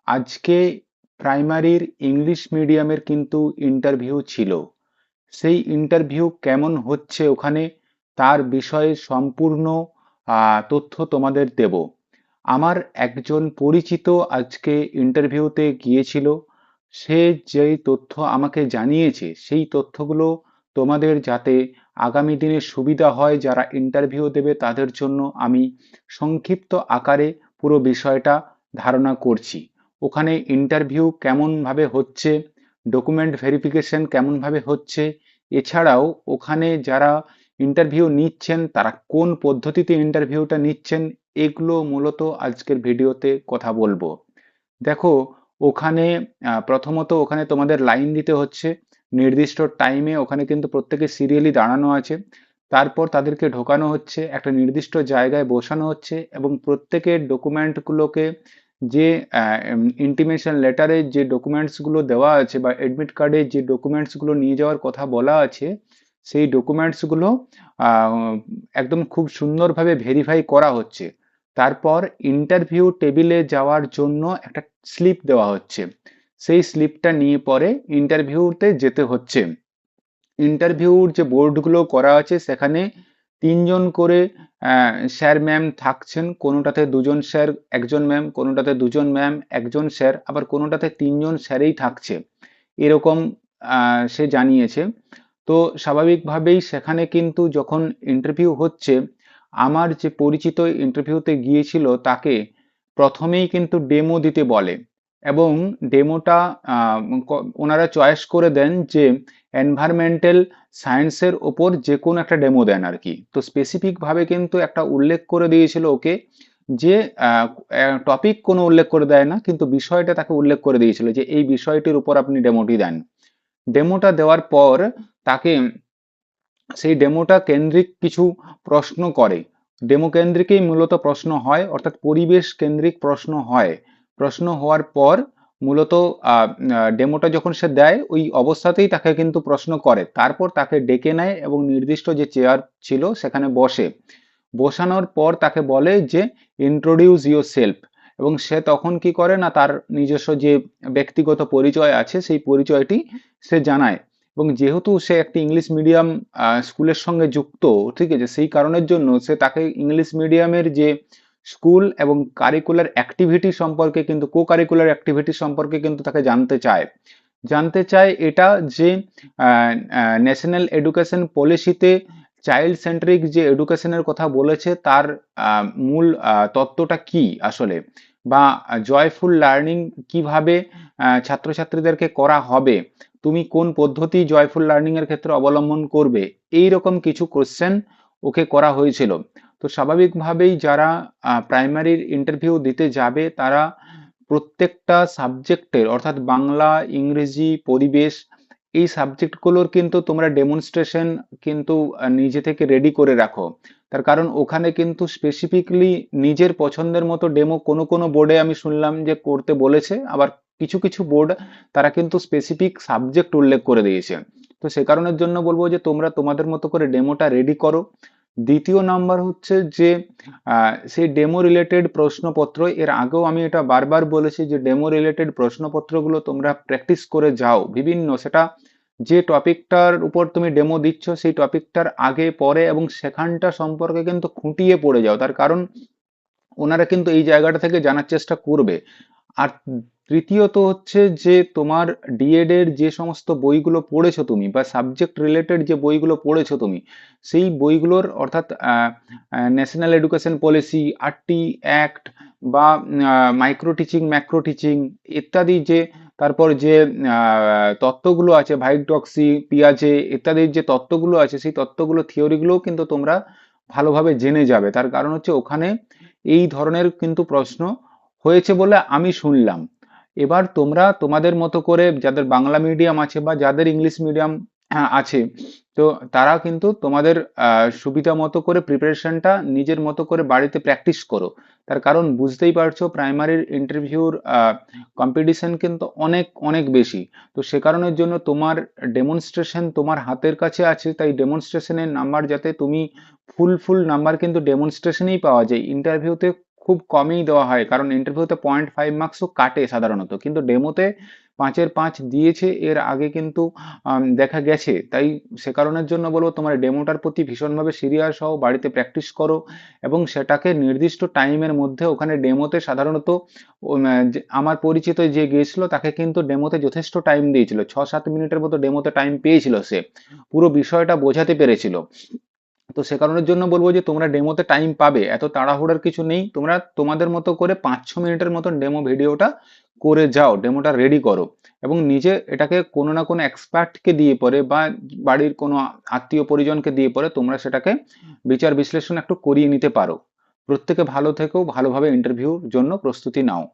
আজকে প্রাইমারির ইংলিশ মিডিয়ামের কিন্তু ইন্টারভিউ ছিল। সেই ইন্টারভিউ কেমন হচ্ছে ওখানে তার বিষয়ে সম্পূর্ণ তথ্য তোমাদের দেব। আমার একজন পরিচিত আজকে ইন্টারভিউতে গিয়েছিল। সে যেই তথ্য আমাকে জানিয়েছে সেই তথ্যগুলো তোমাদের যাতে আগামী দিনে সুবিধা হয়, যারা ইন্টারভিউ দেবে তাদের জন্য আমি সংক্ষিপ্ত আকারে পুরো বিষয়টা ধারণা করছি। ওখানে ইন্টারভিউ কেমনভাবে হচ্ছে, ডকুমেন্ট ভেরিফিকেশন কেমনভাবে হচ্ছে, এছাড়াও ওখানে যারা ইন্টারভিউ নিচ্ছেন তারা কোন পদ্ধতিতে ইন্টারভিউটা নিচ্ছেন, এগুলো মূলত আজকের ভিডিওতে কথা বলবো। দেখো, ওখানে প্রথমত ওখানে তোমাদের লাইন দিতে হচ্ছে নির্দিষ্ট টাইমে। ওখানে কিন্তু প্রত্যেকে সিরিয়ালি দাঁড়ানো আছে। তারপর তাদেরকে ঢোকানো হচ্ছে, একটা নির্দিষ্ট জায়গায় বসানো হচ্ছে এবং প্রত্যেকের ডকুমেন্টগুলোকে যে ইন্টিমেশন লেটারে যে ডকুমেন্টসগুলো দেওয়া আছে বা এডমিট কার্ডে যে ডকুমেন্টসগুলো নিয়ে যাওয়ার কথা বলা আছে সেই ডকুমেন্টসগুলো একদম খুব সুন্দরভাবে ভেরিফাই করা হচ্ছে। তারপর ইন্টারভিউ টেবিলে যাওয়ার জন্য একটা স্লিপ দেওয়া হচ্ছে। সেই স্লিপটা নিয়ে পরে ইন্টারভিউতে যেতে হচ্ছে। ইন্টারভিউর যে বোর্ডগুলো করা আছে সেখানে তিনজন করে স্যার ম্যাম থাকছেন। কোনোটাতে দুজন স্যার একজন ম্যাম, কোনোটাতে দুজন ম্যাম একজন স্যার, আবার কোনোটাতে তিনজন স্যারেই থাকছে, এরকম সে জানিয়েছে। তো স্বাভাবিকভাবেই সেখানে কিন্তু যখন ইন্টারভিউ হচ্ছে, আমার যে পরিচিত ইন্টারভিউতে গিয়েছিল তাকে প্রথমেই কিন্তু ডেমো দিতে বলে এবং ডেমোটা ওনারা চয়েস করে দেন যে এনভায়রনমেন্টাল সায়েন্সের ওপর যে কোনো একটা ডেমো দেন আর কি। তো স্পেসিফিকভাবে কিন্তু একটা উল্লেখ করে দিয়েছিল ওকে, যে টপিক কোনো উল্লেখ করে দেয় না, কিন্তু বিষয়টা তাকে উল্লেখ করে দিয়েছিল যে এই বিষয়টির উপর আপনি ডেমোটি দেন। ডেমোটা দেওয়ার পর তাকে সেই ডেমোটা কেন্দ্রিক কিছু প্রশ্ন করে। ডেমো কেন্দ্রিকই মূলত প্রশ্ন হয়, অর্থাৎ পরিবেশ কেন্দ্রিক প্রশ্ন হয়। প্রশ্ন হওয়ার পর মূলত ডেমোটা যখন সে দেয় ওই অবস্থাতেই তাকে কিন্তু প্রশ্ন করে, তারপর তাকে ডেকে নেয় এবং নির্দিষ্ট যে চেয়ার ছিল সেখানে বসে। বসানোর পর তাকে বলে যে ইন্ট্রোডিউস ইউর সেলফ, এবং সে তখন কি করে না, তার নিজস্ব যে ব্যক্তিগত পরিচয় আছে সেই পরিচয়টি সে জানায়। এবং যেহেতু সে একটি ইংলিশ মিডিয়াম স্কুলের সঙ্গে যুক্ত, ঠিক আছে, সেই কারণের জন্য সে তাকে ইংলিশ মিডিয়ামের যে স্কুল এবং কারিকুলার অ্যাক্টিভিটি সম্পর্কে কিন্তু কারিকুলার অ্যাক্টিভিটি সম্পর্কে কিন্তু তাকে জানতে চায় এটা যে ন্যাশনাল এডুকেশন পলিসিতে চাইল্ড সেন্ট্রিক যে এডুকেশনের কথা বলেছে তার মূল তত্ত্বটা কি আসলে, বা জয়ফুল লার্নিং কিভাবে ছাত্রছাত্রীদেরকে করা হবে, তুমি কোন পদ্ধতি জয়ফুল লার্নিং এর ক্ষেত্রে অবলম্বন করবে, এই রকম কিছু কোশ্চেন ওকে করা হয়েছিল। তো স্বাভাবিকভাবেই যারা প্রাইমারির ইন্টারভিউ দিতে যাবে তারা প্রত্যেকটা সাবজেক্টের, অর্থাৎ বাংলা, ইংরেজি, পরিবেশ, এই সাবজেক্টগুলোর কিন্তু তোমরা ডেমনস্ট্রেশন কিন্তু নিজে থেকে রেডি করে রাখো। তার কারণ ওখানে কিন্তু স্পেসিফিকলি নিজের পছন্দের মতো ডেমো কোনো কোনো বোর্ডে আমি শুনলাম যে করতে বলেছে, আবার কিছু কিছু বোর্ড তারা কিন্তু স্পেসিফিক সাবজেক্ট উল্লেখ করে দিয়েছে। তো সে কারণের জন্য বলবো যে তোমরা তোমাদের মতো করে ডেমোটা রেডি করো। দ্বিতীয় নাম্বার হচ্ছে যে সেই ডেমো রিলেটেড প্রশ্নপত্র, এর আগেও আমি এটা বারবার বলেছি যে ডেমো রিলেটেড প্রশ্নপত্রগুলো তোমরা প্র্যাকটিস করে যাও বিভিন্ন, সেটা যে টপিকটার উপর তুমি ডেমো দিচ্ছ সেই টপিকটার আগে পরে এবং সেখানটা সম্পর্কে কিন্তু খুঁটিয়ে পড়ে যাও, তার কারণ ওনারা কিন্তু এই জায়গাটা থেকে জানার চেষ্টা করবে। আর তৃতীয়ত হচ্ছে যে তোমার ডিএড এর যে সমস্ত বইগুলো পড়েছো তুমি, বা সাবজেক্ট রিলেটেড যে বইগুলো পড়েছো তুমি, সেই বইগুলোর, অর্থাৎ national education policy, RT act, বা মাইক্রো টিচিং, ম্যাক্রো টিচিং ইত্যাদি যে, তারপর যে তত্ত্বগুলো আছে ভাইটক্সি, পিয়াজে ইত্যাদির যে তত্ত্বগুলো আছে সেই তত্ত্বগুলো, থিওরিগুলোও কিন্তু তোমরা ভালোভাবে জেনে যাবে। তার কারণ হচ্ছে ওখানে এই ধরনের কিন্তু প্রশ্ন হয়েছে বলে আমি শুনলাম। এবার তোমরা তোমাদের মতো করে, যাদের বাংলা মিডিয়াম আছে বা যাদের ইংলিশ মিডিয়াম আছে, তো তারা কিন্তু তোমাদের সুবিধা মতো করে প্রিপারেশনটা নিজের মতো করে বাড়িতে প্র্যাকটিস করো। তার কারণ বুঝতেই পারছো প্রাইমারির ইন্টারভিউর কম্পিটিশন কিন্তু অনেক অনেক বেশি। তো সে কারণের জন্য তোমার ডেমনস্ট্রেশন তোমার হাতের কাছে আছে, তাই ডেমনস্ট্রেশনের নাম্বার যাতে তুমি ফুল নাম্বার কিন্তু ডেমনস্ট্রেশনেই পাওয়া যায়, ইন্টারভিউতে খুব কমই দেওয়া হয়, কারণ ইন্টারভিউতে 0.5 মার্কসও কাটে সাধারণত, কিন্তু ডেমোতে 5-এর 5 দিয়েছে এর আগে কিন্তু দেখা গেছে। তাই সে কারণের জন্য বলবো তোমার ডেমোটার প্রতি ভীষণভাবে সিরিয়াস হও, বাড়িতে প্র্যাকটিস করো এবং সেটাকে নির্দিষ্ট টাইমের মধ্যে ওখানে ডেমোতে সাধারণত আমার পরিচিত যে গেছিল তাকে কিন্তু ডেমোতে যথেষ্ট টাইম দিয়েছিল, 6-7 মিনিটের মতো ডেমোতে টাইম পেয়েছিল, সে পুরো বিষয়টা বোঝাতে পেরেছিল। তো সে কারণের জন্য বলবো যে তোমরা ডেমোতে টাইম পাবে, এত তাড়াহুড়ার কিছু নেই, তোমরা তোমাদের মতো করে 5-6 মিনিটের মতন ডেমো ভিডিওটা করে যাও, ডেমোটা রেডি করো এবং নিজে এটাকে কোনো না কোনো এক্সপার্টকে দিয়ে পরে বা বাড়ির কোনো আত্মীয় পরিজনকে দিয়ে পরে তোমরা সেটাকে বিচার বিশ্লেষণ একটু করিয়ে নিতে পারো। প্রত্যেকে ভালো থেকো, ভালোভাবে ইন্টারভিউর জন্য প্রস্তুতি নাও।